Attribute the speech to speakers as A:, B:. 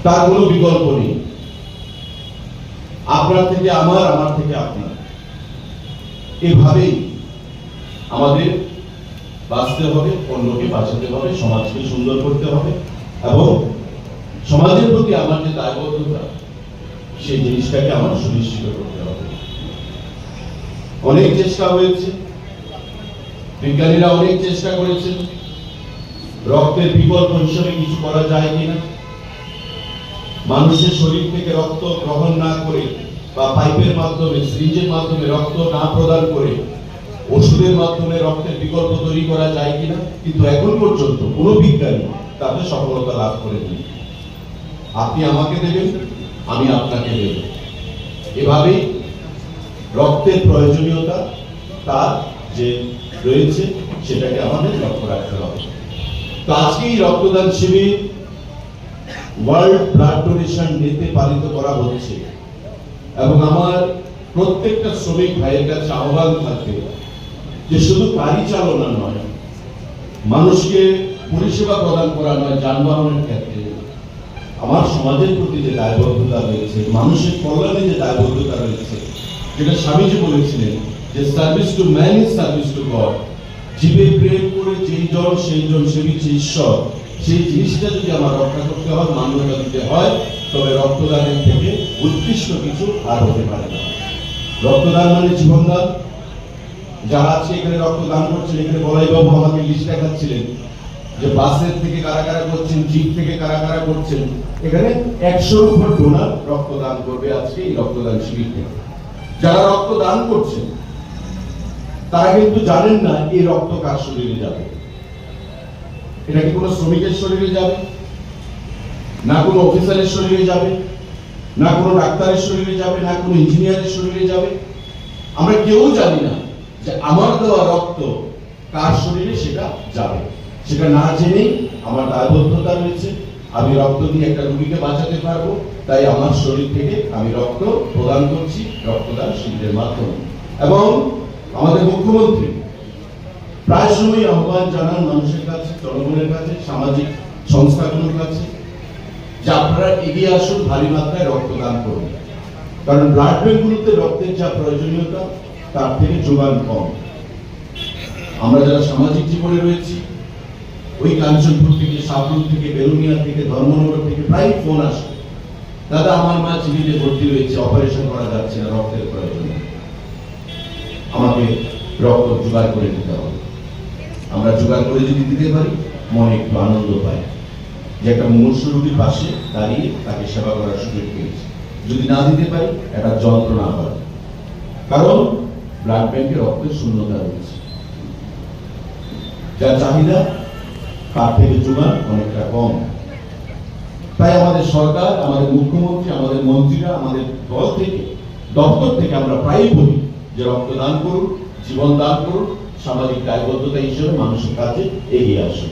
A: তার কোনো বিকল্প নেই। আপনার থেকে আমার, আমার থেকে আপনার, এভাবেই আমাদের বাঁচতে হবে, অন্যকে বাঁচাতে হবে, সমাজকে সুন্দর করতে হবে এবং সমাজের প্রতি আমার যে দায়বদ্ধতা সেই জিনিসটাকে আমার সুনিশ্চিত করতে হবে। অনেক চেষ্টা হয়েছে, বিজ্ঞানীরা অনেক চেষ্টা করেছেন রক্তের বিকল্প হিসেবে কিছু করা যায় কিনা। মানুষের শরীর থেকে রক্ত গ্রহণ না করে বা পাইপের মাধ্যমে, সিরিঞ্জের মাধ্যমে রক্ত না প্রদান করে ওষুধের মাধ্যমে রক্তের বিকল্প তৈরি করা যায় কিনা, কিন্তু এখন পর্যন্ত কোনো বিজ্ঞানী তাতে সফলতা লাভ করেনি। আপনি আমাকে দেবেন, আমি আপনাকে দেব, এভাবেই রক্তের প্রয়োজনীয়তা তার যে রয়েছে সেটাকে আমাদের লক্ষ্য রাখতে হবে। তো আজকেই রক্তদান শিবির ওয়ার্ল্ড ব্লাড ডোনেশন ডেতে পালিত করা হচ্ছে এবং আমার প্রত্যেকটা শ্রমিক ভাইয়ের কাছে আহ্বান থাকবে যে শুধু গাড়ি চালনা নয়, মানুষকে পরিষেবা প্রদান করা নয়, যানবাহনের ক্ষেত্রে আমার সমাজের প্রতি যে দায়বদ্ধতা রয়েছে, মানুষের কল্যাণে যে দায়বদ্ধতা রয়েছে, যেটা স্বামীজি বলেছিলেন যে service to man is service to god. জীবে প্রেম করে যেই জন সেই জন সেবিছে ঈশ্বর, সেই জিনিসটা যদি আমার রক্ষা করতে হয়, মান্যতা দিতে হয়, তবে রক্তদানের থেকে উৎকৃষ্ট কিছু আর হতে পারে না। রক্তদান মানে জীবনদান। যারা আছে এখানে রক্তদান করছেন, এখানে বলাইবাবু আমাকে লিস্ট দেখাচ্ছিলেন যে বাসের থেকে কারা কারা করছেন, জিপ থেকে কারা কারা করছেন। এখানে 100-র উপর ডোনার রক্তদান করবে আজকে এই রক্তদান শিবির থেকে। যারা রক্তদান করছেন তারা কিন্তু জানেন না এই রক্ত কার শরীরে যাবে। এটা কি কোনো শ্রমিকের শরীরে যাবে, না কোনো অফিসারের শরীরে যাবে, না কোনো ডাক্তারের শরীরে যাবে, না কোনো ইঞ্জিনিয়ারের শরীরে যাবে। আমরা কেউ জানি না যে আমার দেওয়া রক্ত কার শরীরে সেটা যাবে। সেটা না জেনেই আমার দায়বদ্ধতা রয়েছে, আমি রক্ত দিয়ে একটা রোগীকে বাঁচাতে পারবো, তাই আমার শরীর থেকে আমি রক্ত প্রদান করছি রক্তদান শিবিরের মাধ্যমে। এবং আমাদের মুখ্যমন্ত্রী প্রায় সময় আহ্বান জানান মানুষের কাছে, জনগণের কাছে, সামাজিক সংস্থাগুলোর কাছে যে আপনারা এগিয়ে আসুন, ভারী মাত্রায় রক্তদান করুন। কারণ ব্লাড ব্যাংকগুলোতে রক্তের যা প্রয়োজনীয়তা তার থেকে যোগান কম। আমরা যারা সামাজিক জীবনে রয়েছি, ওই কাঞ্চনপুর থেকে, সাবরুম থেকে, বেলুনিয়া থেকে, ধর্মনগর থেকে প্রায় ফোন আসে, দাদা আমার মা চিবিতে ভর্তি রয়েছে, অপারেশন করা যাচ্ছে না, রক্তের প্রয়োজন, আমাকে রক্ত জোগাড় করে দিতে হবে। আমরা জোগাড় করে যদি দিতে পারি মনে একটু আনন্দ পাই যে একটা মুমূর্ষু রোগীর পাশে দাঁড়িয়ে তাকে সেবা করার সুযোগ পেয়েছি। যদি না দিতে পারি একটা যন্ত্রণা হয়, কারণ ব্লাড ব্যাংকে রক্তের শূন্যতা রয়েছে, যার চাহিদা তার থেকে যোগান অনেকটা কম। তাই আমাদের সরকার, আমাদের মুখ্যমন্ত্রী, আমাদের মন্ত্রীরা, আমাদের দল থেকে, দপ্তর থেকে আমরা প্রায়ই বলি যে রক্তদান করুন, জীবন দান করুন, সামাজিক দায়বদ্ধতা হিসেবে মানুষের কাছে এগিয়ে আসুন।